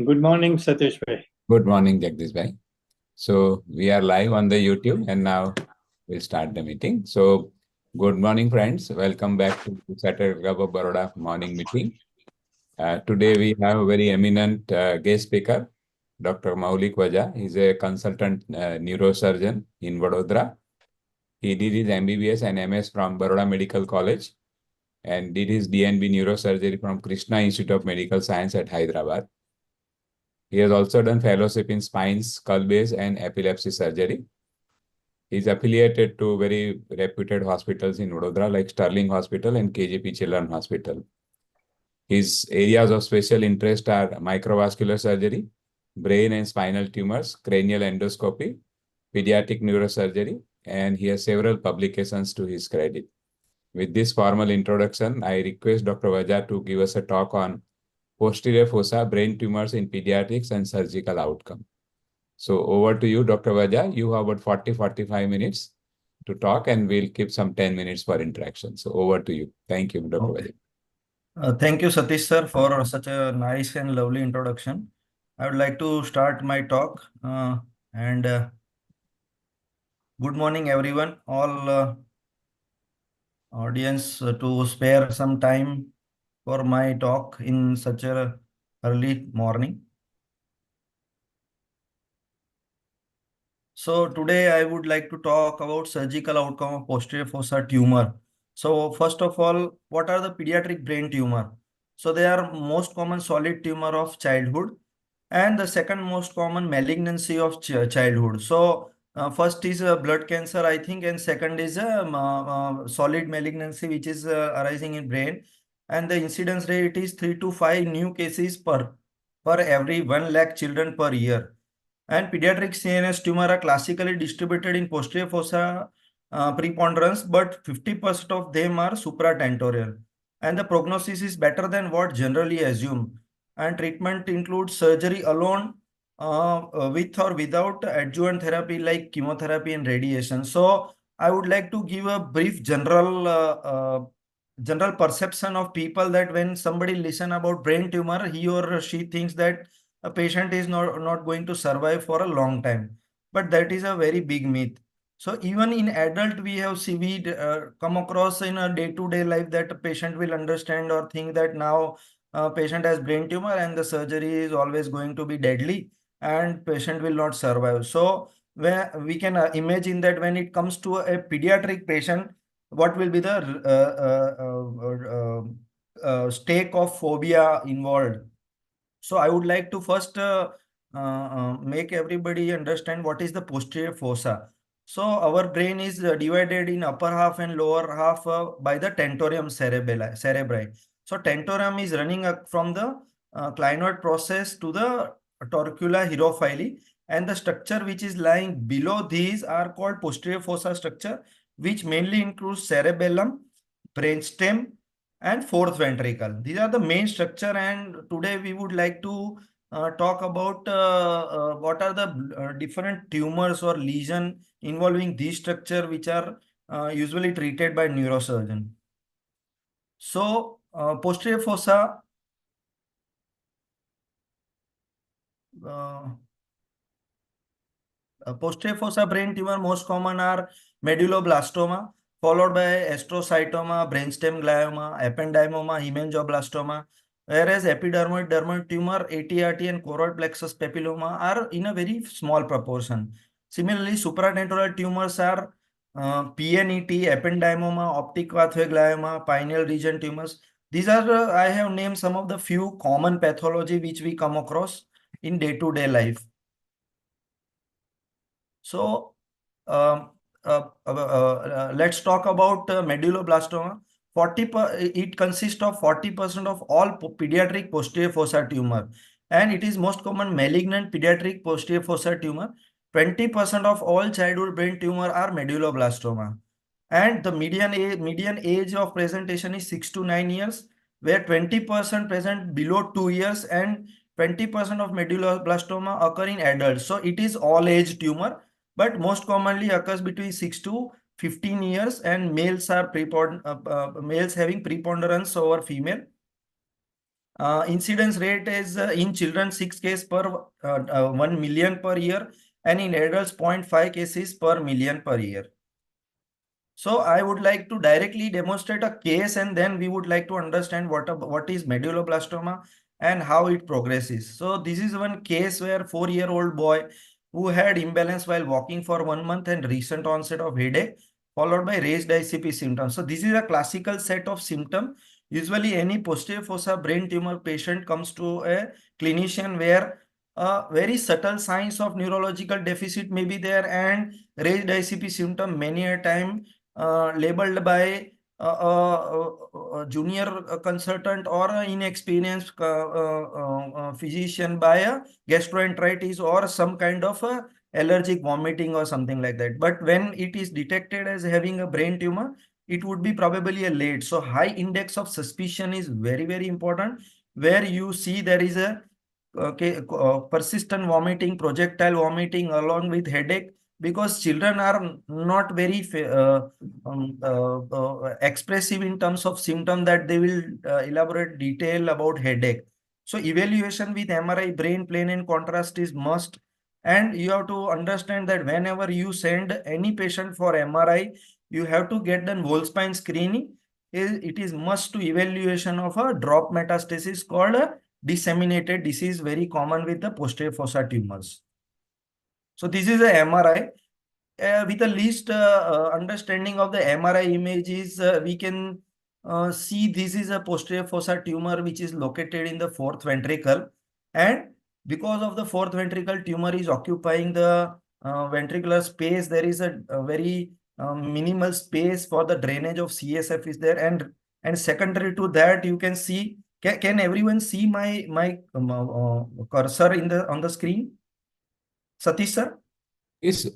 Good morning, Satish bhai. Good morning, Jagdish bhai. So we are live on the YouTube and now we'll start the meeting. So good morning, friends. Welcome back to Saturday Club of Baroda morning meeting. Today we have a very eminent guest speaker, Dr. Maulik Vaja. He's a consultant neurosurgeon in Vadodara. He did his MBBS and MS from Baroda Medical College and did his DNB neurosurgery from Krishna Institute of Medical Science at Hyderabad. He has also done fellowship in spine, skull base, and epilepsy surgery. He is affiliated to very reputed hospitals in Vadodara like Sterling Hospital and KJP Children Hospital. His areas of special interest are microvascular surgery, brain and spinal tumors, cranial endoscopy, pediatric neurosurgery, and he has several publications to his credit. With this formal introduction, I request Dr. Vaja to give us a talk on posterior fossa, brain tumors in pediatrics and surgical outcome. So over to you, Dr. Vaja. You have about 40-45 minutes to talk and we'll keep some 10 minutes for interaction. So over to you. Thank you, Dr. Okay. Vaja. Thank you, Satish sir, for such a nice and lovely introduction. I would like to start my talk. And Good morning, everyone, all audience, to spare some time for my talk in such a early morning. So today I would like to talk about surgical outcome of posterior fossa tumor. So first of all, what are the pediatric brain tumor? So they are most common solid tumor of childhood and the second most common malignancy of childhood. So first is blood cancer, I think, and second is solid malignancy which is arising in brain. And the incidence rate is 3 to 5 new cases per every 1 lakh children per year. And pediatric CNS tumor are classically distributed in posterior fossa preponderance, but 50% of them are supratentorial. And the prognosis is better than what generally assumed. And treatment includes surgery alone with or without adjuvant therapy like chemotherapy and radiation. So I would like to give a brief general perception of people that when somebody listen about brain tumor, he or she thinks that a patient is not going to survive for a long time. But that is a very big myth. So even in adult, we have come across in a day-to-day life that a patient will understand or think that now patient has brain tumor and the surgery is always going to be deadly and patient will not survive. So where we can imagine that when it comes to a pediatric patient, what will be the stake of phobia involved. So I would like to first make everybody understand what is the posterior fossa. So our brain is divided in upper half and lower half by the tentorium cerebri. So tentorium is running from the clinoid process to the torcula hierophyli, and the structure which is lying below these are called posterior fossa structure, which mainly includes cerebellum, brainstem, and fourth ventricle. These are the main structure, and today we would like to talk about what are the different tumors or lesion involving these structure which are usually treated by neurosurgeon. So posterior fossa posterior fossa brain tumor most common are medulloblastoma, followed by astrocytoma, brainstem glioma, ependymoma, hemangioblastoma, whereas epidermoid dermoid tumor, ATRT, and choroid plexus papilloma are in a very small proportion. Similarly, supratentorial tumors are PNET, ependymoma, optic pathway glioma, pineal region tumors. These are, I have named some of the few common pathology which we come across in day-to-day life. So let's talk about medulloblastoma. It consists of 40% of all pediatric posterior fossa tumor, and it is most common malignant pediatric posterior fossa tumor. 20% of all childhood brain tumor are medulloblastoma, and the median age of presentation is 6 to 9 years, where 20% present below 2 years and 20% of medulloblastoma occur in adults. So it is all age tumor, but most commonly occurs between 6 to 15 years, and males are males having preponderance over female. Incidence rate is in children 6 cases per 1 million per year, and in adults 0.5 cases per million per year. So I would like to directly demonstrate a case, and then we would like to understand what is medulloblastoma and how it progresses. So this is one case where 4-year-old boy who had imbalance while walking for 1 month and recent onset of headache followed by raised ICP symptoms. So this is a classical set of symptoms. Usually any posterior fossa brain tumor patient comes to a clinician where very subtle signs of neurological deficit may be there, and raised ICP symptom many a time labeled by a junior consultant or an inexperienced physician by a gastroenteritis or some kind of allergic vomiting or something like that. But when it is detected as having a brain tumor, it would be probably a late. So high index of suspicion is very, very important, where you see there is a persistent vomiting, projectile vomiting along with headache, because children are not very expressive in terms of symptom that they will elaborate detail about headache. So evaluation with MRI brain plane and contrast is must, and you have to understand that whenever you send any patient for MRI, you have to get the whole spine screening. It is must to evaluation of a drop metastasis called a disseminated disease, very common with the posterior fossa tumors. So this is a MRI. With a least understanding of the MRI images, we can see this is a posterior fossa tumor which is located in the fourth ventricle, and because of the fourth ventricle tumor is occupying the ventricular space, there is a very minimal space for the drainage of CSF is there, and secondary to that you can see. Can everyone see my cursor in the on the screen, Satish sir?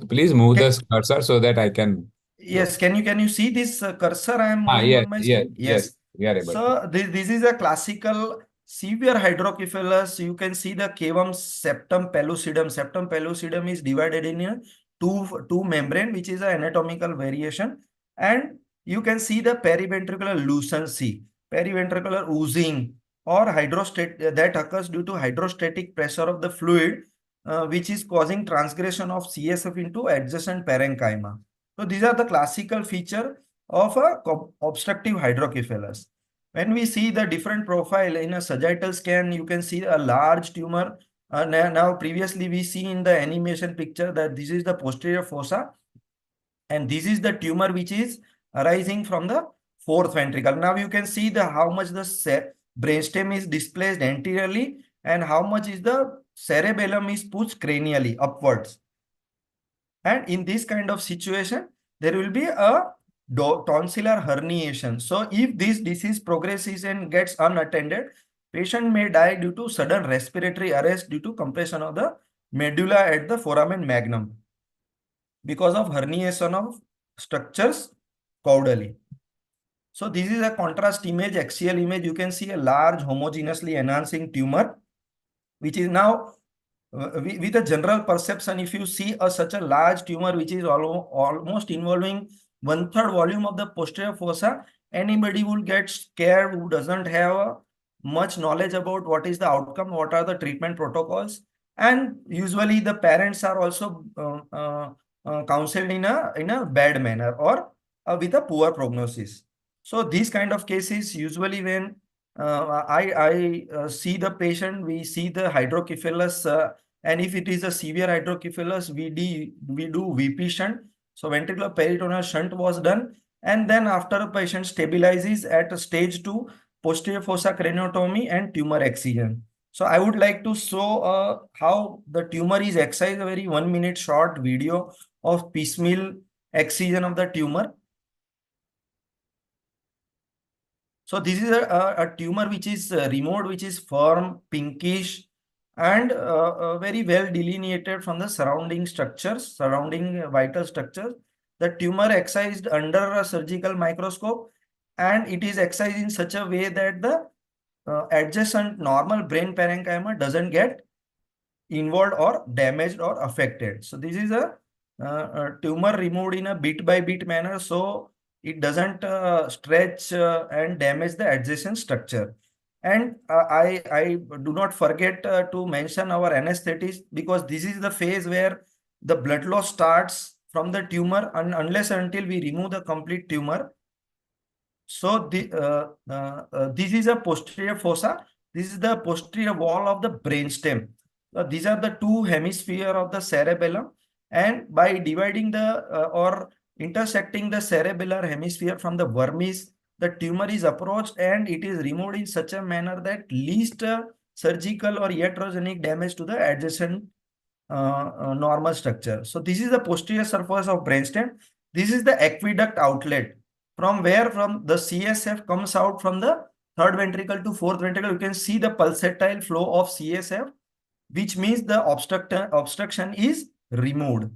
Please move the cursor so that I can look. Yes, can you see this cursor I am moving Yes, on my yes, screen? yes. Yes. We are able to. So this is a classical severe hydrocephalus. You can see the cavum septum pellucidum. Septum pellucidum is divided in a two membrane, which is an anatomical variation. And you can see the periventricular lucency, periventricular oozing, or hydrostat that occurs due to hydrostatic pressure of the fluid, which is causing transgression of CSF into adjacent parenchyma. So these are the classical feature of a obstructive hydrocephalus. When we see the different profile in a sagittal scan, you can see a large tumor. Now previously we see in the animation picture that this is the posterior fossa, and this is the tumor which is arising from the fourth ventricle. Now you can see the how much the brainstem is displaced anteriorly and how much is the cerebellum is pushed cranially upwards. And in this kind of situation, there will be a tonsillar herniation. So if this disease progresses and gets unattended, patient may die due to sudden respiratory arrest due to compression of the medulla at the foramen magnum because of herniation of structures caudally. So this is a contrast image, axial image. You can see a large homogeneously enhancing tumor, which is now with a general perception. If you see such a large tumor which is almost involving 1/3 volume of the posterior fossa, anybody will get scared who doesn't have much knowledge about what is the outcome, what are the treatment protocols, and usually the parents are also counseled in a bad manner or with a poor prognosis. So these kind of cases, usually when I see the patient, we see the hydrocephalus, and if it is a severe hydrocephalus, we do VP shunt. So ventricular peritoneal shunt was done, and then after a patient stabilizes at a stage 2, posterior fossa craniotomy and tumor excision. So I would like to show how the tumor is excised, a very 1-minute short video of piecemeal excision of the tumor. So this is a tumor which is removed, which is firm, pinkish, and very well delineated from the surrounding structures, surrounding vital structures. The tumor excised under a surgical microscope, and it is excised in such a way that the adjacent normal brain parenchyma doesn't get involved or damaged or affected. So this is a tumor removed in a bit by bit manner, so it doesn't stretch and damage the adjacent structure. And I do not forget to mention our anesthetist, because this is the phase where the blood loss starts from the tumor, and unless until we remove the complete tumor. So this is a posterior fossa. This is the posterior wall of the brainstem. These are the two hemisphere of the cerebellum, and by dividing the or intersecting the cerebellar hemisphere from the vermis, the tumor is approached and it is removed in such a manner that least surgical or iatrogenic damage to the adjacent normal structure. So this is the posterior surface of brainstem. This is the aqueduct outlet from where from the CSF comes out from the third ventricle to fourth ventricle. You can see the pulsatile flow of CSF, which means the obstruction is removed.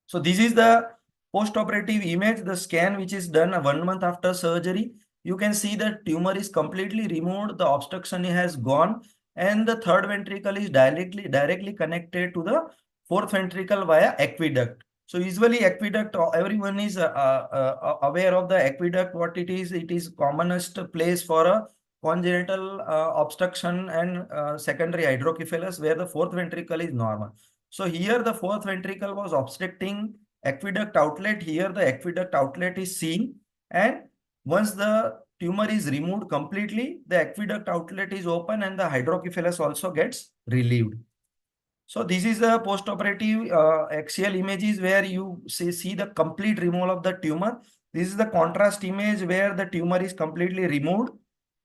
So this is the post-operative image, the scan which is done 1 month after surgery. You can see the tumor is completely removed, the obstruction has gone, and the third ventricle is directly connected to the fourth ventricle via aqueduct. So usually aqueduct, everyone is aware of the aqueduct, what it is. It is commonest place for a congenital obstruction and secondary hydrocephalus, where the fourth ventricle is normal. So here the fourth ventricle was obstructing aqueduct outlet. Here the aqueduct outlet is seen, and once the tumor is removed completely, the aqueduct outlet is open and the hydrocephalus also gets relieved. So this is the post-operative axial images where you see the complete removal of the tumor. This is the contrast image where the tumor is completely removed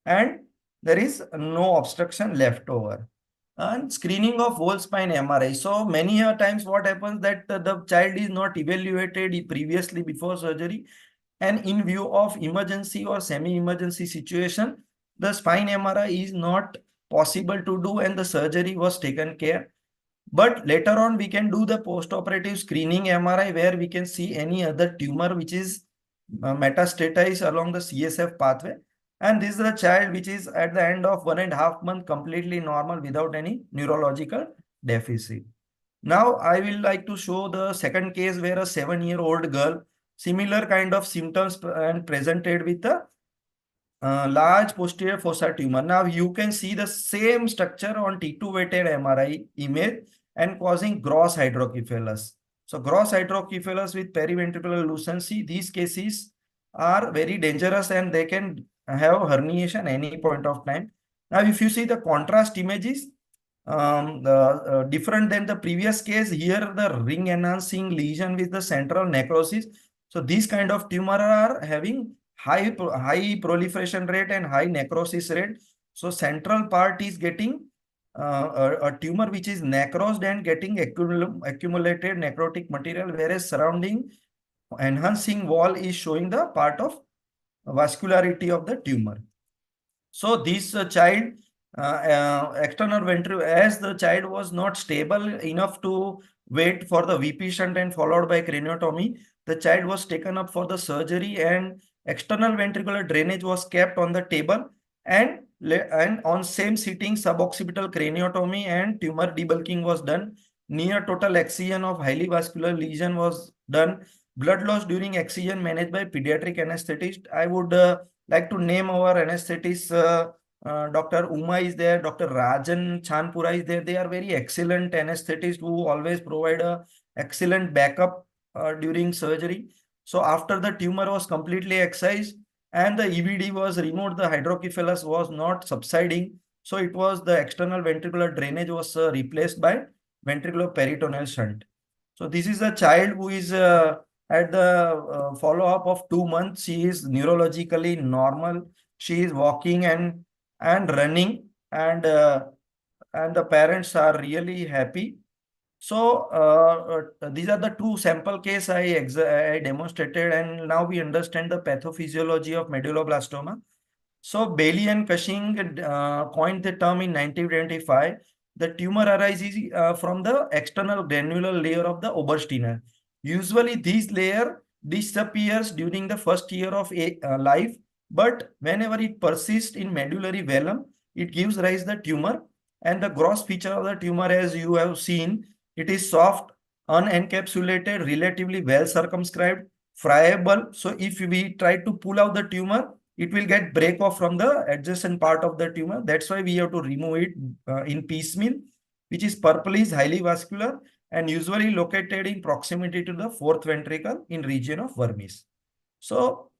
and there is no obstruction left over. And screening of whole spine MRI. So many times what happens that the child is not evaluated previously before surgery, and in view of emergency or semi-emergency situation, the spine MRI is not possible to do and the surgery was taken care. But later on, we can do the post-operative screening MRI where we can see any other tumor which is metastatized along the CSF pathway. And this is the child which is at the end of 1.5 months completely normal without any neurological deficit. Now, I will like to show the second case where a 7-year-old girl, similar kind of symptoms and presented with a large posterior fossa tumor. Now you can see the same structure on T2 weighted MRI image and causing gross hydrocephalus. So gross hydrocephalus with periventricular lucency, these cases are very dangerous and they can have herniation any point of time. Now if you see the contrast images, different than the previous case, here the ring enhancing lesion with the central necrosis. So these kind of tumor are having high proliferation rate and high necrosis rate. So central part is getting a tumor which is necrosed and getting accumulated necrotic material, whereas surrounding enhancing wall is showing the part of vascularity of the tumor. So this child, external ventricle, as the child was not stable enough to wait for the VP shunt and followed by craniotomy, the child was taken up for the surgery and external ventricular drainage was kept on the table, and on same sitting suboccipital craniotomy and tumor debulking was done. Near total excision of highly vascular lesion was done. Blood loss during excision managed by pediatric anesthetist. I would like to name our anesthetist. Dr. Uma is there, Dr. Rajan Chanpura is there. They are very excellent anesthetists who always provide a excellent backup during surgery. So after the tumor was completely excised and the EVD was removed, the hydrocephalus was not subsiding. So it was the external ventricular drainage was replaced by ventricular peritoneal shunt. So this is a child who is at the follow-up of 2 months. She is neurologically normal. She is walking and running, and the parents are really happy. So these are the two sample case I demonstrated, and now we understand the pathophysiology of medulloblastoma. So Bailey and Cushing coined the term in 1925. The tumor arises from the external granular layer of the Obersteiner. Usually this layer disappears during the first year of life, but whenever it persists in medullary vellum, it gives rise to the tumor. And the gross feature of the tumor, as you have seen, it is soft, unencapsulated, relatively well circumscribed, friable. So if we try to pull out the tumor, it will get break off from the adjacent part of the tumor. That's why we have to remove it in piecemeal, which is purplish, highly vascular, and usually located in proximity to the fourth ventricle in region of vermis. So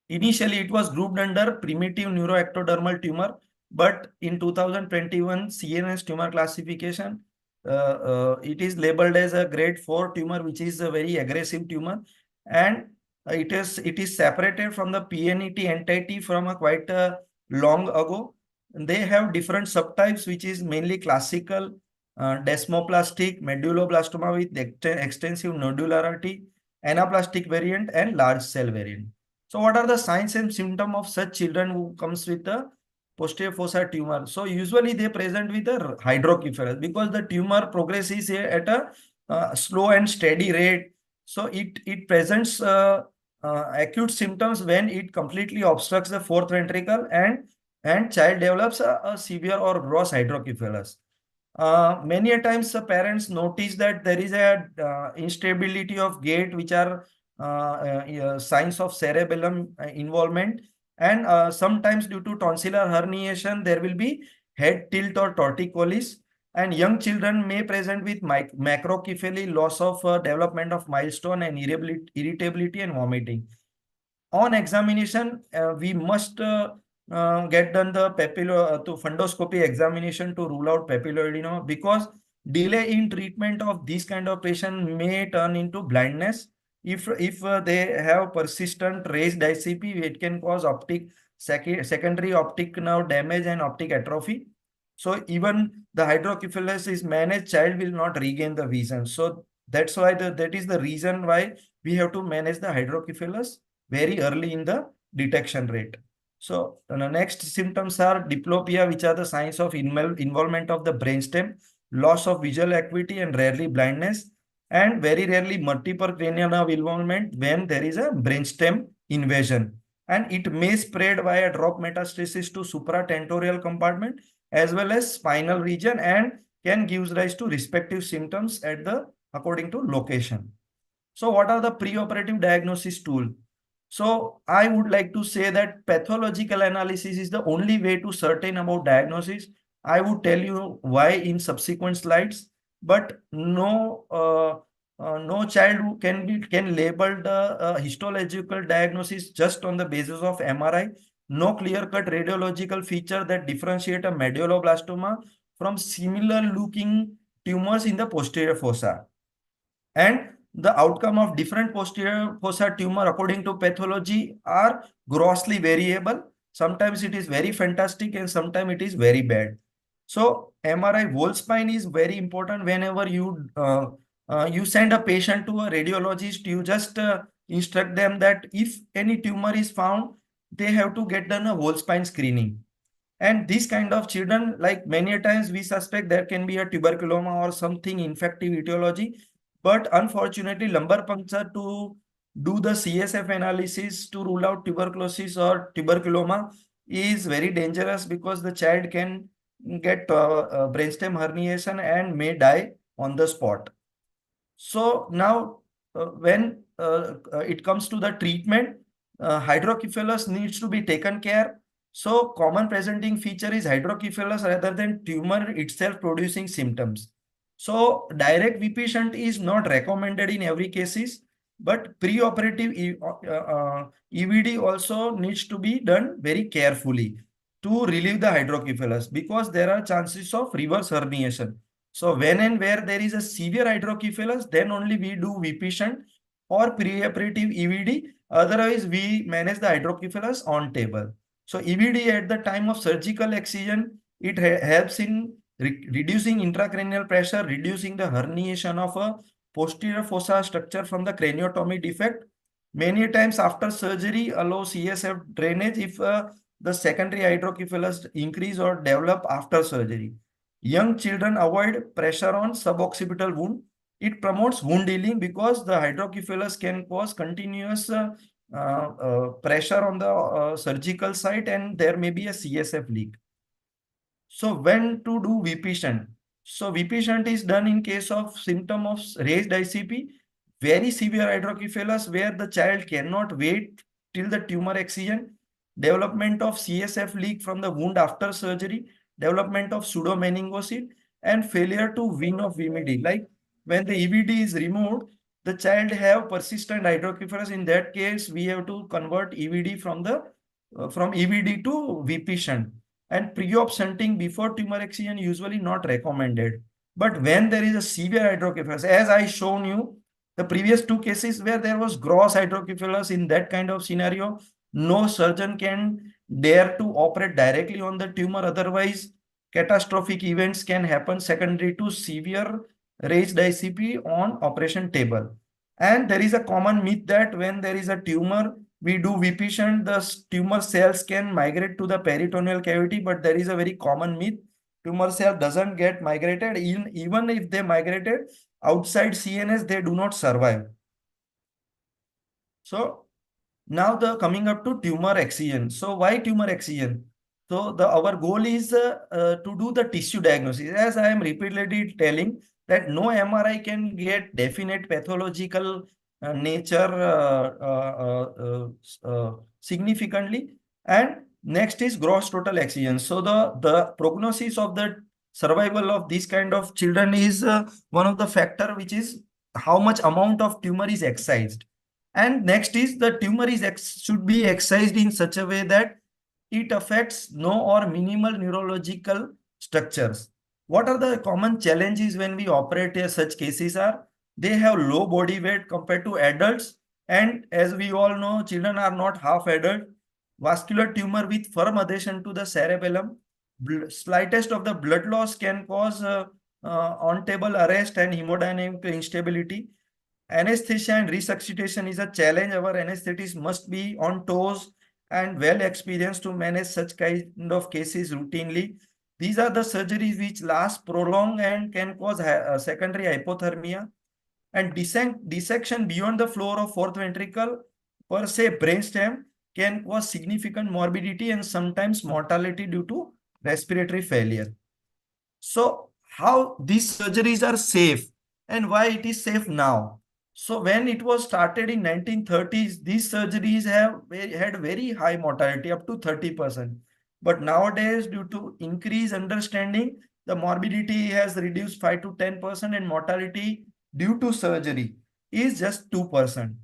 initially it was grouped under primitive neuroectodermal tumor, but in 2021 CNS tumor classification, it is labeled as a grade 4 tumor, which is a very aggressive tumor, and it is separated from the PNET entity from a quite long ago. They have different subtypes, which is mainly classical desmoplastic medulloblastoma with extensive nodularity, anaplastic variant, and large cell variant. So what are the signs and symptoms of such children who comes with the posterior fossa tumor? So usually they present with a hydrocephalus because the tumor progresses at a slow and steady rate. So it presents acute symptoms when it completely obstructs the fourth ventricle, and child develops a severe or gross hydrocephalus. Many a times the parents notice that there is a instability of gait, which are signs of cerebellum involvement, and sometimes due to tonsillar herniation there will be head tilt or torticollis, and young children may present with macrocephaly, loss of development of milestone, and irritability and vomiting. On examination, we must get done the to fundoscopy examination to rule out papilloadenoma, because delay in treatment of this kind of patient may turn into blindness. If they have persistent raised ICP, it can cause secondary optic nerve damage and optic atrophy. So even the hydrocephalus is managed, child will not regain the vision. So that's why that is the reason why we have to manage the hydrocephalus very early in the detection rate. So the next symptoms are diplopia, which are the signs of involvement of the brainstem, loss of visual acuity, and rarely blindness, and very rarely multiple cranial nerve involvement when there is a brainstem invasion. And it may spread via drop metastasis to supratentorial compartment as well as spinal region, and can give rise to respective symptoms at the according to location. So what are the preoperative diagnosis tool? So I would like to say that pathological analysis is the only way to certain about diagnosis. I would tell you why in subsequent slides, but no child who can label the histological diagnosis just on the basis of MRI. No clear-cut radiological feature that differentiate a medulloblastoma from similar looking tumors in the posterior fossa. And the outcome of different posterior fossa tumor according to pathology are grossly variable. Sometimes it is very fantastic and sometimes it is very bad. So MRI whole spine is very important. Whenever you send a patient to a radiologist, you just instruct them that if any tumor is found, they have to get done a whole spine screening. And these kind of children, like many a times we suspect there can be a tuberculoma or something infective etiology, but unfortunately lumbar puncture to do the CSF analysis to rule out tuberculosis or tuberculoma is very dangerous, because the child can get brainstem herniation and may die on the spot. So now when it comes to the treatment, hydrocephalus needs to be taken care. So common presenting feature is hydrocephalus rather than tumor itself producing symptoms. So direct VP shunt is not recommended in every cases, but preoperative EVD also needs to be done very carefully to relieve the hydrocephalus, because there are chances of reverse herniation. So when and where there is a severe hydrocephalus, then only we do VP shunt or preoperative EVD. Otherwise, we manage the hydrocephalus on table. So EVD at the time of surgical excision, it helps in reducing intracranial pressure, reducing the herniation of a posterior fossa structure from the craniotomy defect. Many times after surgery, allow CSF drainage if the secondary hydrocephalus increase or develop after surgery. Young children avoid pressure on suboccipital wound. It promotes wound healing because the hydrocephalus can cause continuous pressure on the surgical site, and there may be a CSF leak. So when to do VP shunt? So VP shunt is done in case of symptom of raised ICP, very severe hydrocephalus where the child cannot wait till the tumor excision, development of CSF leak from the wound after surgery, development of pseudomeningocele, and failure to wean of VMD. Like when the EVD is removed, the child have persistent hydrocephalus. In that case, we have to convert EVD from EVD to VP shunt. And pre-op shunting before tumor excision usually not recommended. But when there is a severe hydrocephalus, as I shown you, the previous two cases where there was gross hydrocephalus, in that kind of scenario, no surgeon can dare to operate directly on the tumor. Otherwise, catastrophic events can happen secondary to severe raised ICP on operation table. And there is a common myth that when there is a tumor, we do VP shunt, the tumor cells can migrate to the peritoneal cavity, but there is a very common myth. Tumor cell doesn't get migrated. Even if they migrated outside CNS, they do not survive. So now the coming up to tumor excision. So why tumor excision? So our goal is to do the tissue diagnosis. As I am repeatedly telling that no MRI can get definite pathological nature significantly. And next is gross total excision. So the prognosis of the survival of this kind of children is one of the factor, which is how much amount of tumor is excised. And next is the tumor should be excised in such a way that it affects no or minimal neurological structures. What are the common challenges when we operate such cases are? They have low body weight compared to adults. And as we all know, children are not half adult. Vascular tumor with firm adhesion to the cerebellum. Slightest of the blood loss can cause on-table arrest and hemodynamic instability. Anesthesia and resuscitation is a challenge. Our anesthetists must be on toes and well experienced to manage such kind of cases routinely. These are the surgeries which last prolonged and can cause secondary hypothermia. And dissection beyond the floor of fourth ventricle, per se brainstem, can cause significant morbidity and sometimes mortality due to respiratory failure. So how these surgeries are safe and why it is safe now? So when it was started in 1930s, these surgeries had very high mortality, up to 30%. But nowadays, due to increased understanding, the morbidity has reduced 5 to 10% and mortality due to surgery is just 2%.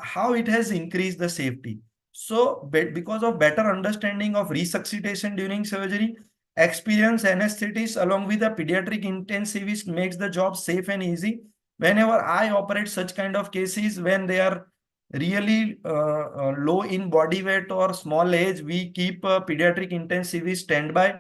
How it has increased the safety? So because of better understanding of resuscitation during surgery, experienced anesthetist along with a pediatric intensivist makes the job safe and easy. Whenever I operate such kind of cases, when they are really low in body weight or small age, we keep a pediatric intensivist standby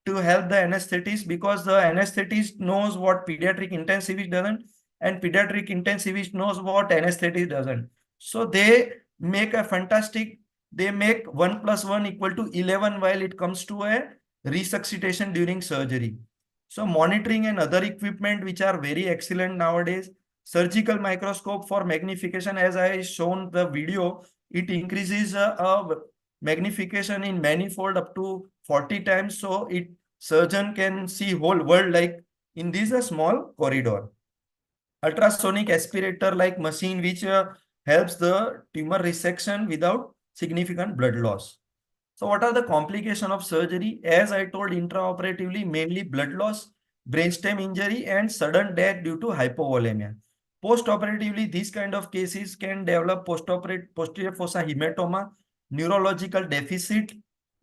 to help the anesthetist, because the anesthetist knows what pediatric intensivist doesn't, and pediatric intensivist knows what anesthetist doesn't. So they make a fantastic, they make 1 plus 1 equal to 11 while it comes to a resuscitation during surgery. So monitoring and other equipment which are very excellent nowadays. Surgical microscope for magnification, as I shown the video, it increases magnification in manifold up to 40 times. So surgeon can see whole world like in this a small corridor. Ultrasonic aspirator like machine which helps the tumor resection without significant blood loss. So what are the complications of surgery? As I told, intraoperatively, mainly blood loss, brainstem injury, and sudden death due to hypovolemia. Post-operatively, these kind of cases can develop posterior fossa hematoma, neurological deficit,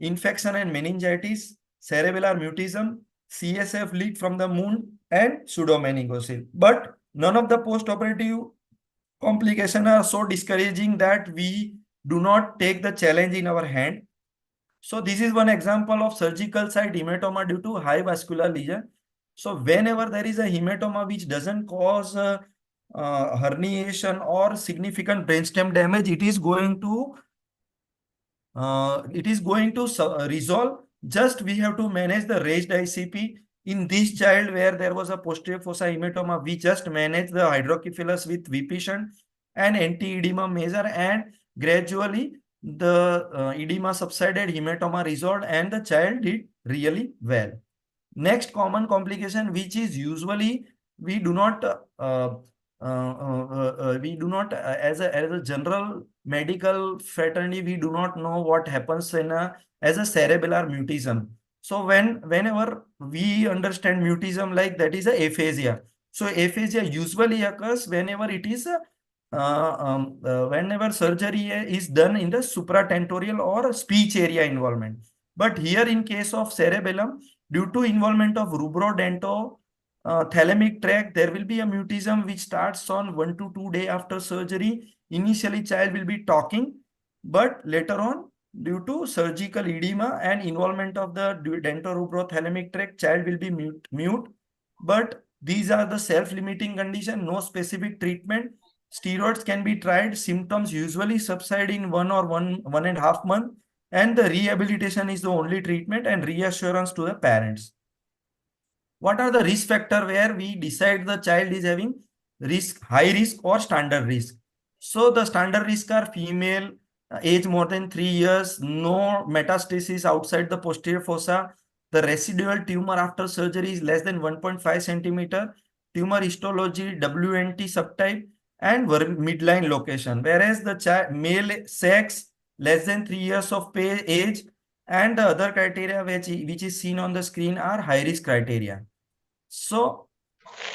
infection and meningitis, cerebellar mutism, CSF leak from the wound, and pseudomeningocele. But none of the post-operative complications are so discouraging that we do not take the challenge in our hand. So this is one example of surgical site hematoma due to high vascular lesion. So whenever there is a hematoma which doesn't cause herniation or significant brainstem damage, it is going to resolve. Just we have to manage the raised ICP. In this child where there was a posterior fossa hematoma, we just managed the hydrocephalus with VP shunt and anti-edema measure, and gradually the edema subsided, hematoma resolved, and the child did really well. Next common complication, which is usually we do not as a general medical fraternity, we do not know what happens in as a cerebellar mutism. So whenever we understand mutism like that is a aphasia. So aphasia usually occurs whenever it is whenever surgery is done in the supratentorial or speech area involvement. But here in case of cerebellum, due to involvement of rubrodento thalamic tract, there will be a mutism which starts on 1 to 2 days after surgery. Initially, child will be talking, but later on, due to surgical edema and involvement of the dentorubro-thalamic tract, child will be mute. But these are the self-limiting condition, no specific treatment. Steroids can be tried. Symptoms usually subside in 1.5 month, and the rehabilitation is the only treatment and reassurance to the parents. What are the risk factor where we decide the child is having risk, high risk or standard risk? So the standard risk are female, age more than 3 years, no metastasis outside the posterior fossa. The residual tumor after surgery is less than 1.5 centimeter. Tumor histology, WNT subtype, and midline location. Whereas the male sex, less than 3 years of age, and the other criteria which is seen on the screen are high risk criteria. So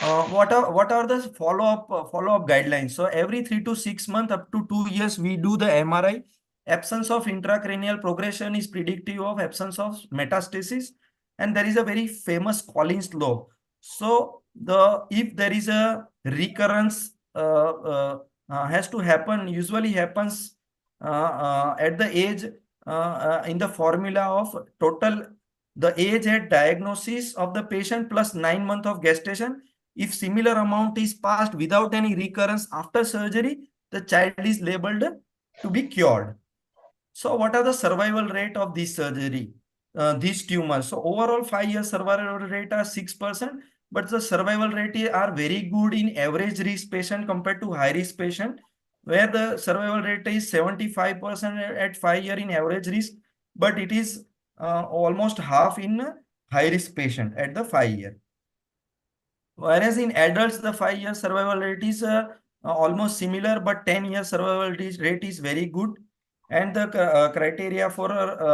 what are the follow-up guidelines? So every 3 to 6 months up to 2 years we do the MRI. Absence of intracranial progression is predictive of absence of metastasis, and there is a very famous Collins law. So if there is a recurrence has to happen, usually happens at the age in the formula of total the age at diagnosis of the patient plus 9 months of gestation. If similar amount is passed without any recurrence after surgery, the child is labeled to be cured. So what are the survival rate of this surgery, these tumors? So overall 5-year survival rate are 6%, but the survival rate are very good in average risk patient compared to high risk patient, where the survival rate is 75% at 5 year in average risk, but it is almost half in high risk patient at the 5 year. Whereas in adults, the 5-year survival rate is almost similar, but 10-year survival rate is very good. And the criteria for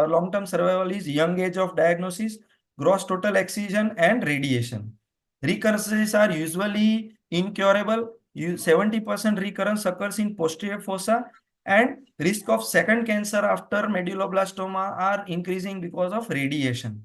long-term survival is young age of diagnosis, gross total excision, and radiation. Recurrences are usually incurable. 70% recurrence occurs in posterior fossa, and risk of second cancer after medulloblastoma are increasing because of radiation.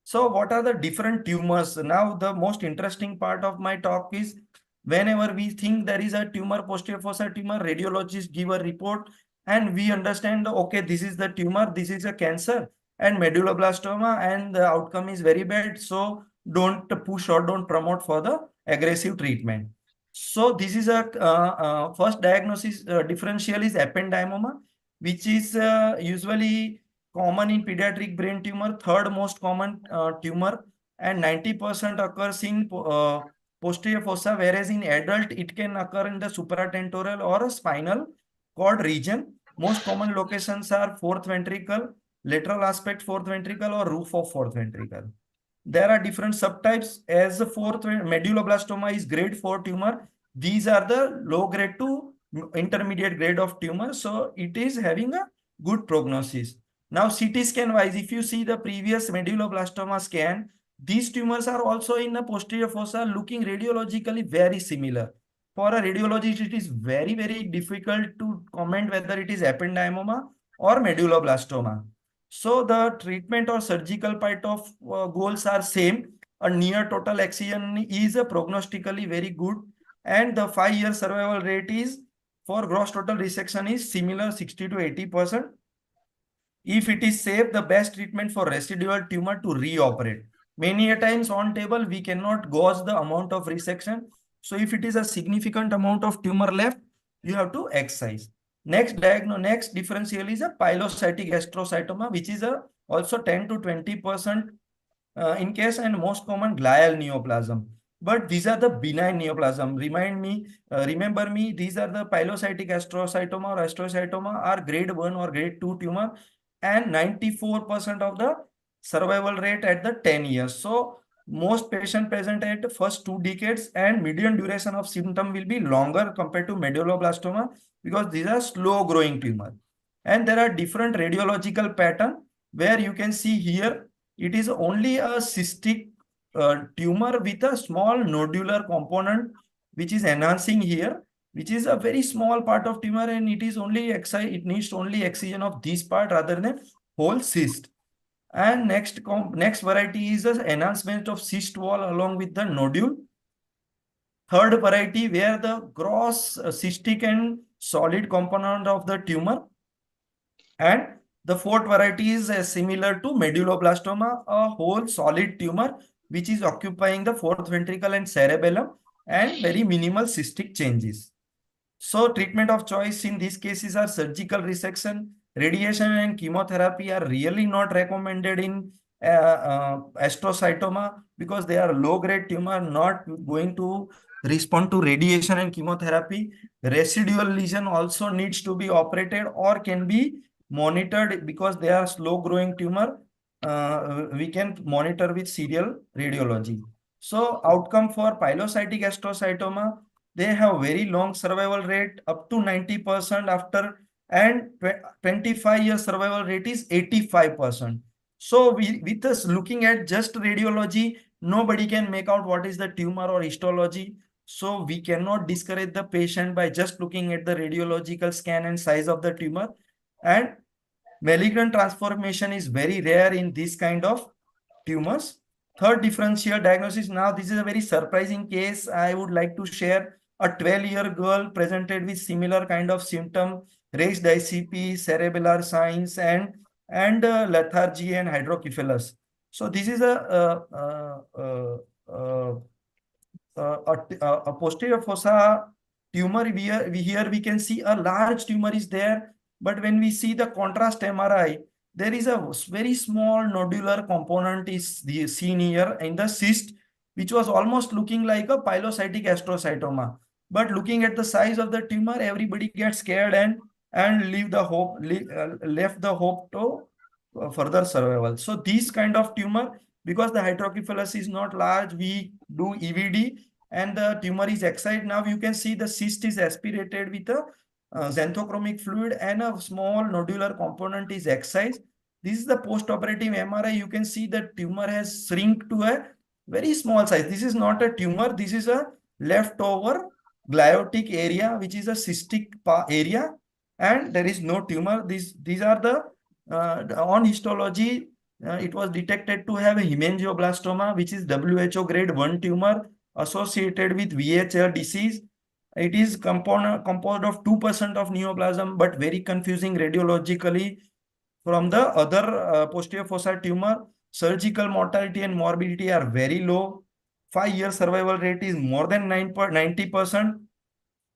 So what are the different tumors? Now, the most interesting part of my talk is whenever we think there is a tumor, posterior fossa tumor, radiologists give a report and we understand, okay, this is the tumor, this is a cancer and medulloblastoma, and the outcome is very bad. So don't push or don't promote for the aggressive treatment. So this is a first diagnosis differential is ependymoma, which is usually common in pediatric brain tumor, third most common tumor, and 90% occurs in posterior fossa, whereas in adult it can occur in the supratentorial or a spinal cord region. Most common locations are fourth ventricle, lateral aspect fourth ventricle, or roof of fourth ventricle. There are different subtypes. As the fourth medulloblastoma is grade 4 tumor, these are the low grade to intermediate grade of tumor, so it is having a good prognosis. Now, CT scan wise, if you see the previous medulloblastoma scan, these tumors are also in the posterior fossa looking radiologically very similar. For a radiologist, it is very, very difficult to comment whether it is ependymoma or medulloblastoma. So the treatment or surgical part of goals are same. A near total excision is a prognostically very good, and the 5-year survival rate is for gross total resection is similar 60 to 80%. If it is safe, the best treatment for residual tumor to reoperate. Many a times on table, we cannot gauge the amount of resection. So if it is a significant amount of tumor left, you have to excise. Next differential is a pilocytic astrocytoma, which is also 10 to 20% in case, and most common glial neoplasm. But these are the benign neoplasm. Remember me, these are the pilocytic astrocytoma or astrocytoma are grade 1 or grade 2 tumor, and 94% of the survival rate at the 10 years. So most patient present at the first 2 decades, and median duration of symptom will be longer compared to medulloblastoma because these are slow growing tumor. And there are different radiological pattern where you can see here, it is only a cystic tumor with a small nodular component, which is enhancing here, which is a very small part of tumor, and it is only it needs only excision of this part rather than whole cyst. And next variety is the enhancement of cyst wall along with the nodule. Third variety where the gross cystic and solid component of the tumor. And the fourth variety is similar to medulloblastoma, a whole solid tumor which is occupying the fourth ventricle and cerebellum and very minimal cystic changes. So treatment of choice in these cases are surgical resection. Radiation and chemotherapy are really not recommended in astrocytoma because they are low-grade tumor, not going to respond to radiation and chemotherapy. Residual lesion also needs to be operated or can be monitored because they are slow-growing tumor. We can monitor with serial radiology. So outcome for pilocytic astrocytoma, they have very long survival rate up to 90% after, and 25-year survival rate is 85%. So with us looking at just radiology, nobody can make out what is the tumor or histology. So we cannot discourage the patient by just looking at the radiological scan and size of the tumor. And malignant transformation is very rare in this kind of tumors. Third differential diagnosis. Now, this is a very surprising case. I would like to share a 12-year girl presented with similar kind of symptom, raised ICP, cerebellar signs, and lethargy and hydrocephalus. So this is a posterior fossa tumor. Here we can see a large tumor is there, but when we see the contrast MRI, there is a very small nodular component is seen here in the cyst, which was almost looking like a pilocytic astrocytoma. But looking at the size of the tumor, everybody gets scared and left the hope to further survival. So these kind of tumor, because the hydrocephalus is not large, we do EVD and the tumor is excised. Now you can see the cyst is aspirated with a xanthochromic fluid and a small nodular component is excised. This is the post-operative MRI. You can see the tumor has shrunk to a very small size. This is not a tumor. This is a leftover gliotic area, which is a cystic area, and there is no tumor. These are the on histology. It was detected to have a hemangioblastoma, which is WHO grade 1 tumor associated with VHL disease. It is composed of 2% of neoplasm, but very confusing radiologically from the other posterior fossa tumor. Surgical mortality and morbidity are very low. 5-year survival rate is more than 90%.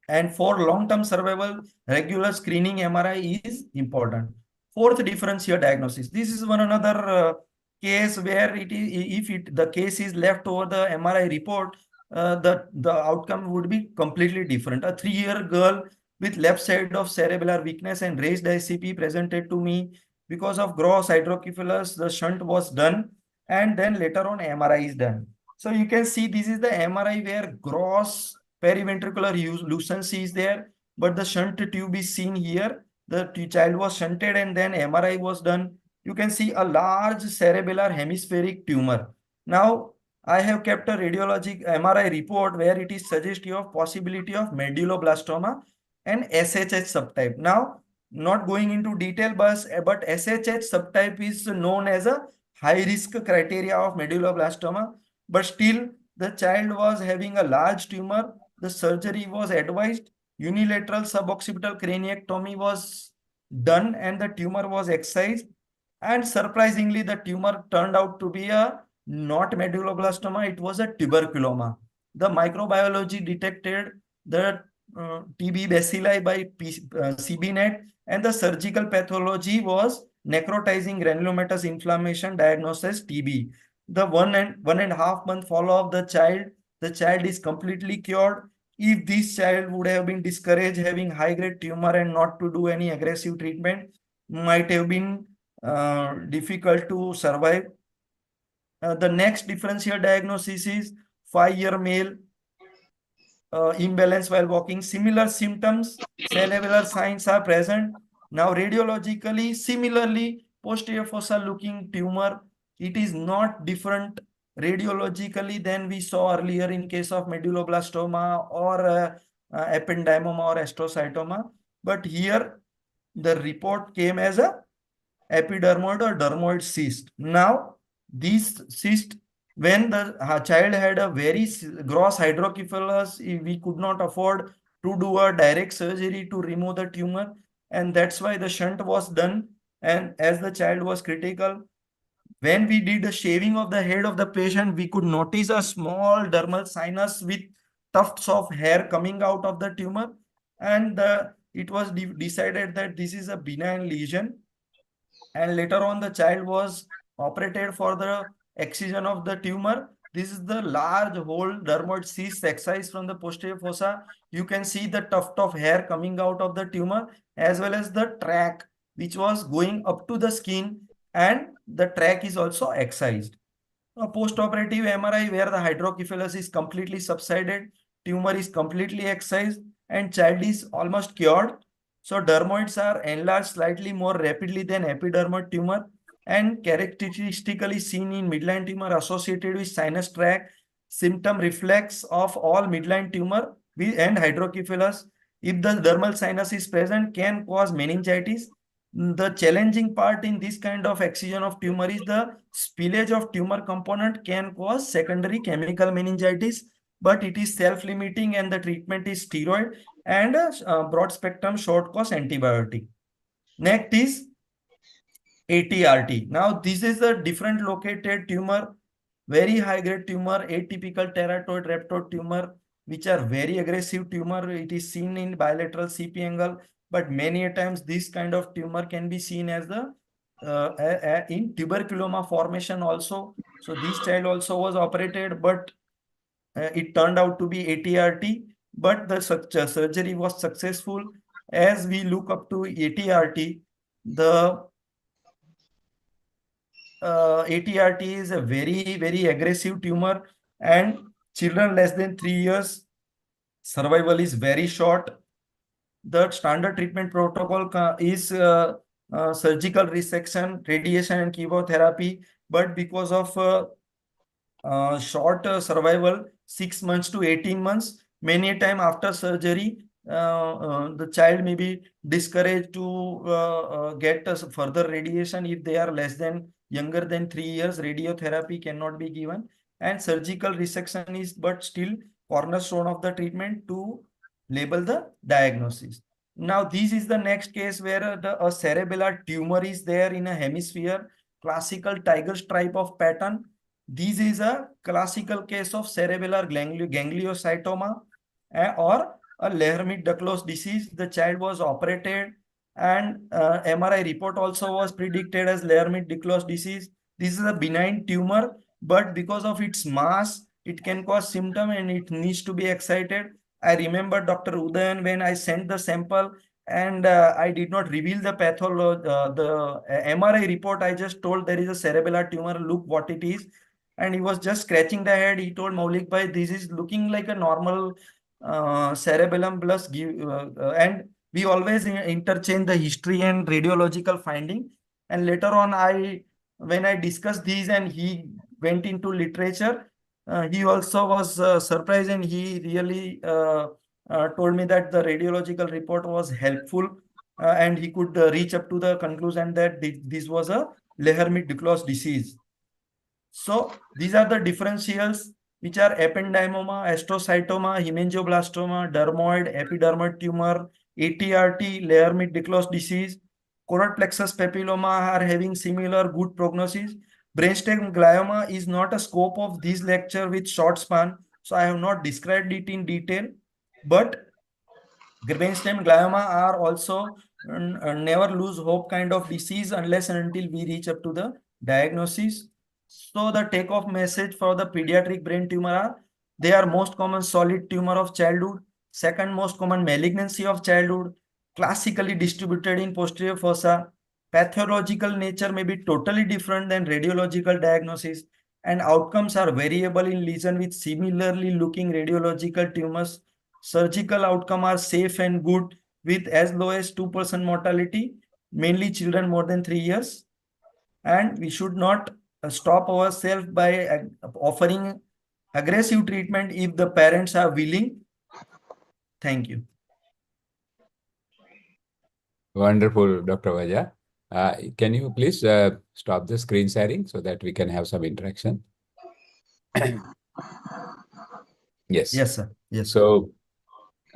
And for long-term survival, regular screening MRI is important. Fourth differential diagnosis. This is one another case where the case is left over the MRI report, the outcome would be completely different. A 3-year girl with left side of cerebellar weakness and raised ICP presented to me because of gross hydrocephalus. The shunt was done, and then later on MRI is done. So you can see this is the MRI where gross periventricular lucency is there, but the shunt tube is seen here. The child was shunted and then MRI was done. You can see a large cerebellar hemispheric tumor. Now, I have kept a radiologic MRI report where it is suggestive of possibility of medulloblastoma and SHH subtype. Now, not going into detail, but SHH subtype is known as a high risk criteria of medulloblastoma, but still the child was having a large tumor. The surgery was advised. Unilateral suboccipital craniectomy was done and the tumor was excised. And surprisingly, the tumor turned out to be a not medulloblastoma, it was a tuberculoma. The microbiology detected the TB bacilli by CBNet, and the surgical pathology was necrotizing granulomatous inflammation diagnosed as TB. The 1.5 month follow of the child is completely cured. If this child would have been discouraged having high grade tumor and not to do any aggressive treatment, might have been difficult to survive. The next differential diagnosis is 5-year male imbalance while walking. Similar symptoms, cerebellar signs are present. Now, radiologically, similarly, posterior fossa looking tumor, it is not different radiologically than we saw earlier in case of medulloblastoma or ependymoma or astrocytoma. But here, the report came as a epidermoid or dermoid cyst. Now, these cyst, when the child had a very gross hydrocephalus, we could not afford to do a direct surgery to remove the tumor, and that's why the shunt was done. And as the child was critical, when we did the shaving of the head of the patient, we could notice a small dermal sinus with tufts of hair coming out of the tumor, and it was decided that this is a benign lesion. And later on the child was operated for the excision of the tumor. This is the large hole dermoid cyst excised from the posterior fossa. You can see the tuft of hair coming out of the tumor as well as the track which was going up to the skin, and the track is also excised. A post-operative MRI where the hydrocephalus is completely subsided, tumor is completely excised, and child is almost cured. So dermoids are enlarged slightly more rapidly than epidermoid tumor and characteristically seen in midline tumor associated with sinus tract. Symptom reflex of all midline tumor and hydrocephalus. If the dermal sinus is present, can cause meningitis. The challenging part in this kind of excision of tumor is the spillage of tumor component can cause secondary chemical meningitis, but it is self-limiting and the treatment is steroid and broad spectrum short course antibiotic. Next is ATRT. Now this is a different located tumor, very high grade tumor, atypical teratoid rhabdoid tumor, which are very aggressive tumor. It is seen in bilateral CP angle, but many a times this kind of tumor can be seen as the in tuberculoma formation also. So this child also was operated, but it turned out to be ATRT, but the surgery was successful. As we look up to ATRT, the ATRT is a very aggressive tumor, and children less than 3 years survival is very short. The standard treatment protocol is surgical resection, radiation, and chemotherapy. But because of short survival, 6 months to 18 months, many time after surgery, the child may be discouraged to get further radiation. If they are less than younger than 3 years, radiotherapy cannot be given, and surgical resection is but still cornerstone of the treatment to label the diagnosis. Now, this is the next case where a cerebellar tumor is there in a hemisphere, classical tiger stripe of pattern. This is a classical case of cerebellar gangliocytoma or a Lermite-Duclos disease. The child was operated, and MRI report also was predicted as Lermite-Duclos disease. This is a benign tumor, but because of its mass, it can cause symptom and it needs to be excited. I remember Dr. Udayan when I sent the sample, and I did not reveal the pathology, the MRI report. I just told there is a cerebellar tumor, look what it is. And he was just scratching the head. He told Maulik bhai, this is looking like a normal cerebellum plus and we always interchange the history and radiological finding. And later on, when I discussed these and he went into literature, he also was surprised, and he really told me that the radiological report was helpful, and he could reach up to the conclusion that this was a Lermite-Duclos disease. So these are the differentials, which are ependymoma, astrocytoma, hemangioblastoma, dermoid, epidermoid tumor, ATRT, Lermite-Duclos disease. Choroid plexus papilloma are having similar good prognosis. Brainstem glioma is not a scope of this lecture with short span, so I have not described it in detail. But brainstem glioma are also never lose hope kind of disease unless and until we reach up to the diagnosis. So the take-off message for the pediatric brain tumor are, they are most common solid tumor of childhood, second most common malignancy of childhood, classically distributed in posterior fossa, pathological nature may be totally different than radiological diagnosis, and outcomes are variable in lesion with similarly looking radiological tumors. Surgical outcome are safe and good with as low as 2% mortality, mainly children more than 3 years. And we should not stop ourselves by offering aggressive treatment if the parents are willing. Thank you. Wonderful, Dr. Vaja. Can you please stop the screen sharing so that we can have some interaction? Yes. Yes, sir. Yes. So,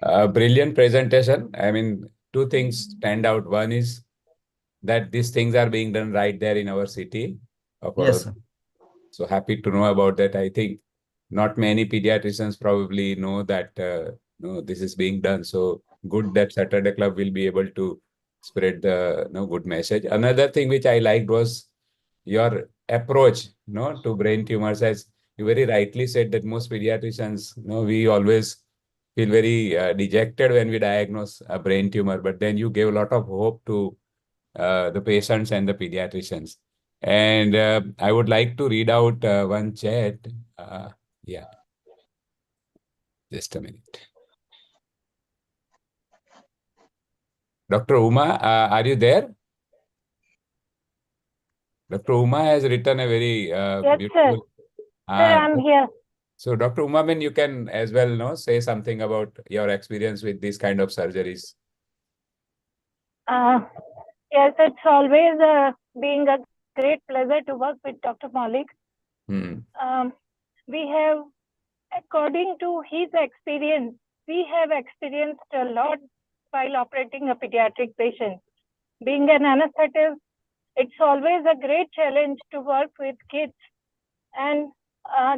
brilliant presentation. I mean, two things stand out. One is that these things are being done right there in our city. Yes, sir. So happy to know about that. I think not many pediatricians probably know that this is being done. So good that Saturday Club will be able to spread the good message. Another thing which I liked was your approach to brain tumors. As you very rightly said that most pediatricians, we always feel very dejected when we diagnose a brain tumor, but then you gave a lot of hope to the patients and the pediatricians. And I would like to read out one chat. Yeah, just a minute. Dr. Uma, are you there? Dr. Uma has written a very Yes, beautiful. sir. Sir, I'm here. So, Dr. Uma, you can as well say something about your experience with these kind of surgeries. Yes, it's always being a great pleasure to work with Dr. Malik. We have, according to his experience, we have experienced a lot while operating a pediatric patient. Being an anesthetist, it's always a great challenge to work with kids. And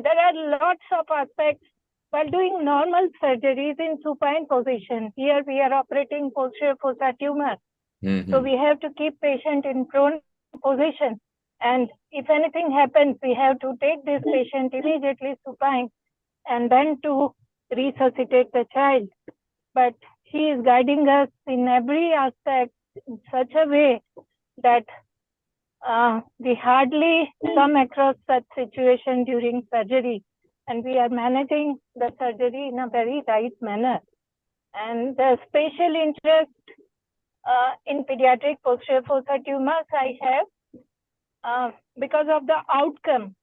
there are lots of aspects while doing normal surgeries in supine position. Here we are operating posterior fossa tumor. So we have to keep patient in prone position. And if anything happens, we have to take this patient immediately supine and then to resuscitate the child. But he is guiding us in every aspect in such a way that we hardly come across such situation during surgery, and we are managing the surgery in a very right manner. And the special interest in pediatric posterior fossa tumors I have because of the outcome.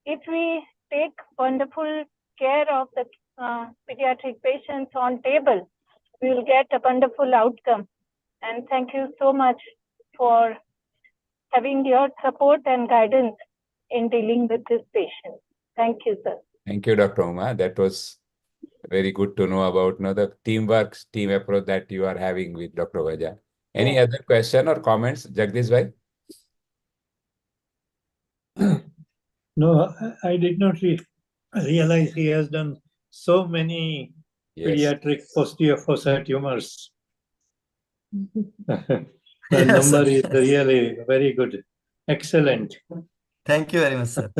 If we take wonderful care of the pediatric patients on table, we will get a wonderful outcome. And thank you so much for having your support and guidance in dealing with this patient. Thank you, sir. Thank you, Dr. Uma. That was very good to know about the teamwork, team approach that you are having with Dr. Vaja. Any other question or comments, Jagdish bhai? No, I did not realize he has done so many pediatric posterior fossa tumors. The number is really very good. Excellent. Thank you very much, sir.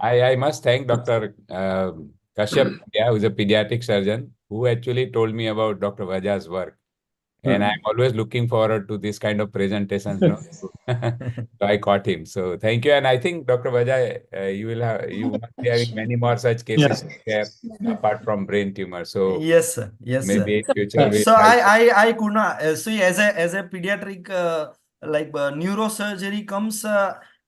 I must thank Dr. Kashyap, who is a pediatric surgeon, who actually told me about Dr. Vaja's work. And I'm always looking forward to this kind of presentations. So I caught him. So thank you. And I think Dr. Vaja, you must be having many more such cases there apart from brain tumor. So yes, sir. Yes, maybe sir. in future So I could not see as a pediatric neurosurgery comes.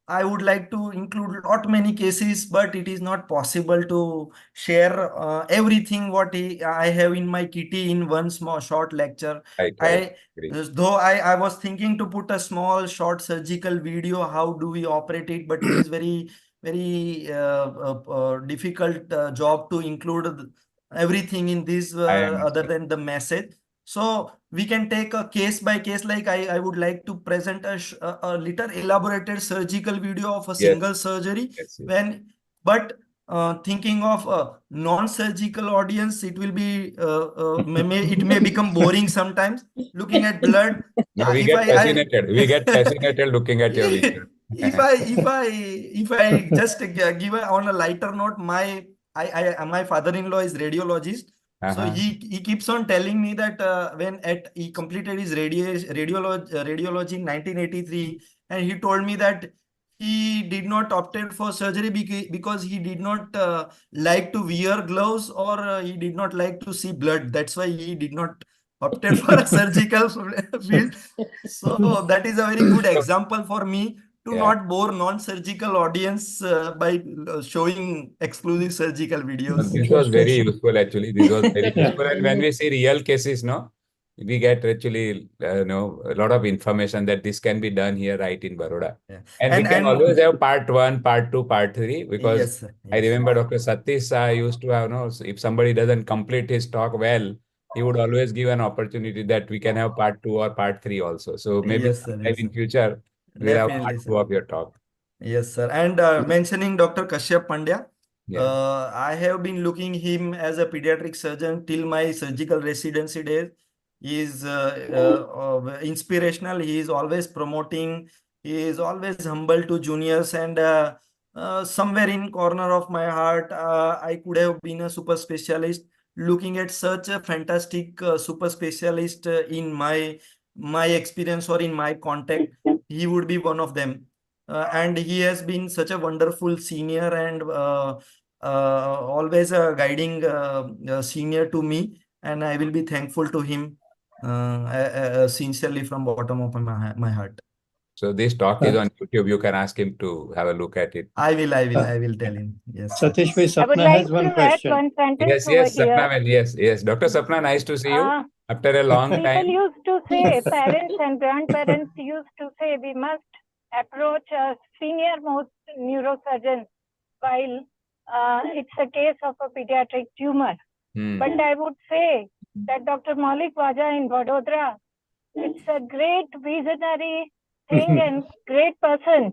I would like to include lot many cases, but it is not possible to share everything what I have in my kitty in one small short lecture. Though I was thinking to put a small short surgical video, how do we operate it, but it is very difficult job to include everything in this other than the message. So we can take a case by case, like I would like to present a little elaborated surgical video of a single surgery. But thinking of a non-surgical audience, it will be it may become boring sometimes. Looking at blood, no, we get fascinated. We get fascinated looking at your video. If I just give on a lighter note, my father-in-law is radiologist. So he keeps on telling me that when he completed his radiology in 1983, and he told me that he did not opted for surgery because he did not like to wear gloves, or he did not like to see blood. That's why he did not opted for a surgical field. So that is a very good example for me to Yeah. not bore non-surgical audience by showing exclusive surgical videos. This was very useful actually. This was very Yeah. useful. And when we see real cases, no, we get actually a lot of information that this can be done here right in Baroda. Yeah. And we can always have part 1, part 2, part 3, because yes, sir. I Yes. remember Dr. Satish Shah used to have, if somebody doesn't complete his talk well, he would always give an opportunity that we can have part 2 or part 3 also. So maybe Yes, sir. sometime Yes, in sir. future, we'll have Definitely, part 2 sir. of your talk. Yes, sir. And mentioning Dr. Kashyap Pandya, Yeah. I have been looking him as a pediatric surgeon till my surgical residency days. He is inspirational. He is always promoting. He is always humble to juniors. And somewhere in corner of my heart, I could have been a super specialist. Looking at such a fantastic super specialist in my experience or in my contact, he would be one of them. And he has been such a wonderful senior and always a guiding senior to me, and I will be thankful to him sincerely from bottom of my heart. So this talk is on YouTube. You can ask him to have a look at it. I will tell him. Yes, sir. Satish Bhai, I would Sapna like has one to add question. one sentence Yes, over yes, here. Sapna, well, yes. Dr. Sapna, nice to see you Uh, after a long People time. used to say, parents and grandparents used to say, we must approach a senior most neurosurgeon while it's a case of a pediatric tumor. Hmm. But I would say that Dr. Maulik Waja in Vadodara, it's a great visionary thing and great person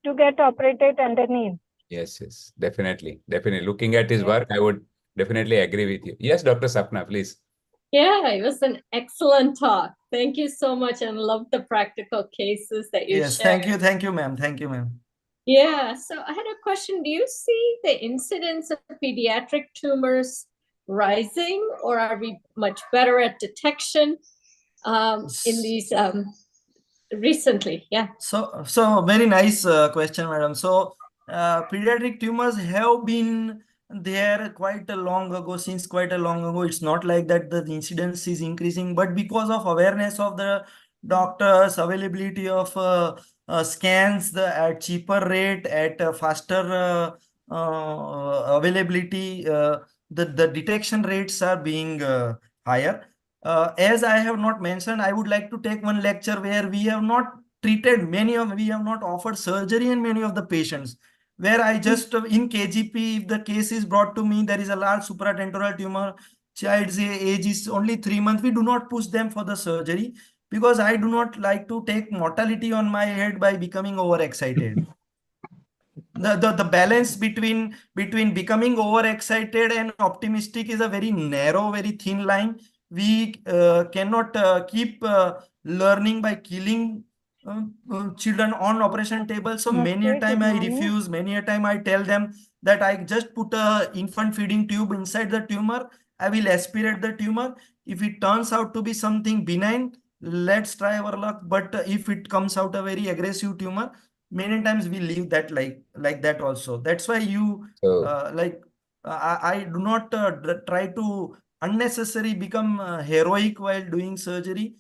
to get operated underneath. Yes, definitely. Looking at his Yeah. work, I would definitely agree with you. Yes, Dr. Sapna, please. Yeah, it was an excellent talk. Thank you so much, and love the practical cases that you Yes, shared. thank you, ma'am. Thank you, ma'am. Yeah, so I had a question. Do you see the incidence of pediatric tumors rising, or are we much better at detection in these recently? Yeah. So very nice question, madam. So pediatric tumors have been there quite a long ago, since quite a long ago. It's not like that the incidence is increasing, but because of awareness of the doctors, availability of scans at cheaper rate, at faster availability, the detection rates are being higher. As I have not mentioned, I would like to take one lecture where we have not we have not offered surgery in many of the patients, where I just in KGP, if the case is brought to me, there is a large supratentorial tumor, child's age is only 3 months, we do not push them for the surgery, because I do not like to take mortality on my head by becoming overexcited. The balance between becoming overexcited and optimistic is a very narrow, very thin line. We cannot keep learning by killing children on operation table. So many a Namaste, time good I morning. refuse, many a time I tell them that I just put a infant feeding tube inside the tumor. I will aspirate the tumor. If it turns out to be something benign, let's try our luck. But if it comes out a very aggressive tumor, many times we leave that like that also. That's why you So, I do not try to unnecessarily become heroic while doing surgery.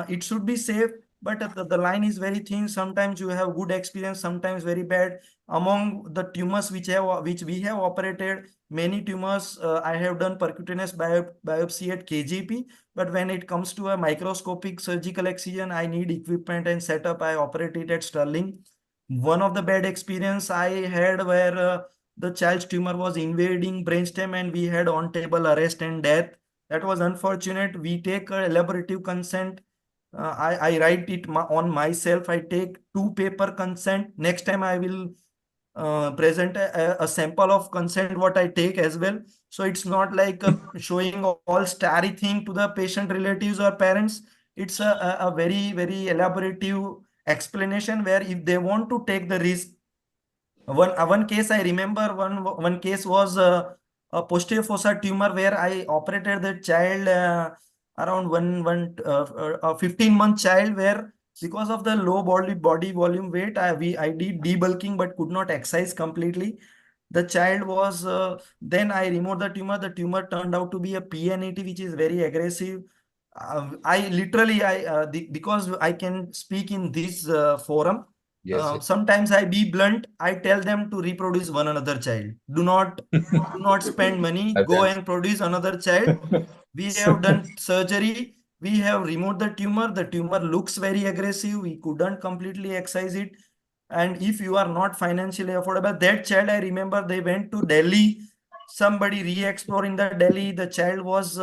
It should be safe, but the line is very thin. Sometimes you have good experience, sometimes very bad. Among the tumors which we have operated, many tumors I have done percutaneous biopsy at KGP, but when it comes to a microscopic surgical excision, I need equipment and setup. I operate it at Sterling. One of the bad experience I had where the child's tumor was invading brainstem and we had on-table arrest and death. That was unfortunate. We take a elaborative consent. I write it on myself. I take 2 paper consent. Next time I will present a sample of consent what I take as well. So it's not like showing all starry thing to the patient relatives or parents. It's a very, very elaborative explanation where if they want to take the risk. One case I remember, one case was a posterior fossa tumor where I operated the child around 15-month child, where because of the low body volume weight, I did debulking but could not exercise completely. The child was then I removed the tumor. The tumor turned out to be a PNET, which is very aggressive. I literally because I can speak in this forum. Yes. Sometimes I be blunt. I tell them to reproduce one another child. Do not spend money. Go and produce another child. We have done surgery. We have removed the tumor. The tumor looks very aggressive. We couldn't completely excise it. And if you are not financially affordable, that child, I remember they went to Delhi. Somebody re-exploring the Delhi. The child was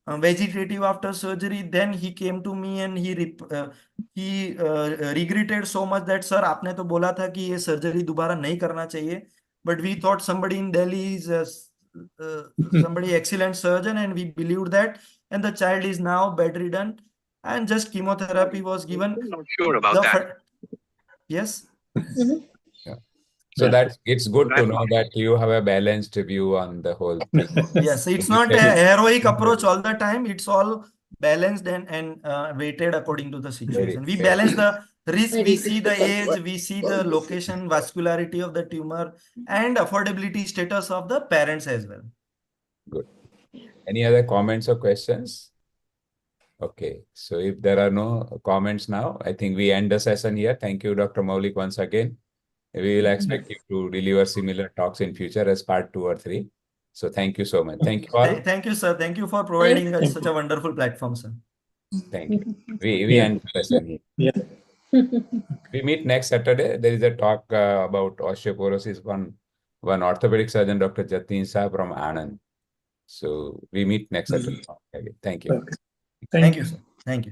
vegetative after surgery. Then he came to me and he regretted so much that sir, आपने तो बोला था कि ये surgery दोबारा नहीं करना चाहिए. But we thought somebody in Delhi is somebody excellent surgeon, and we believed that. And the child is now bedridden, and just chemotherapy was given. I'm not sure about that. Yes. So Yeah. that it's good to know that you have a balanced view on the whole thing. Yes, it's not a heroic approach all the time. It's all balanced and weighted according to the situation. We balance the risk, we see the age, we see the location, vascularity of the tumor, and affordability status of the parents as well. Good. Any other comments or questions? Okay, so if there are no comments now, I think we end the session here. Thank you, Dr. Maulik, once again. We will expect you to deliver similar talks in future as part 2 or 3. So thank you so much. Thank you all. Thank you, sir. Thank you for providing us such a wonderful platform, sir. Thank you. We end the session here. Yeah. We meet next Saturday. There is a talk about osteoporosis. One orthopedic surgeon, Dr. Jatin Shah from Anand. So we meet next Saturday. Okay. Thank you. Okay. Thank you, sir. Thank you.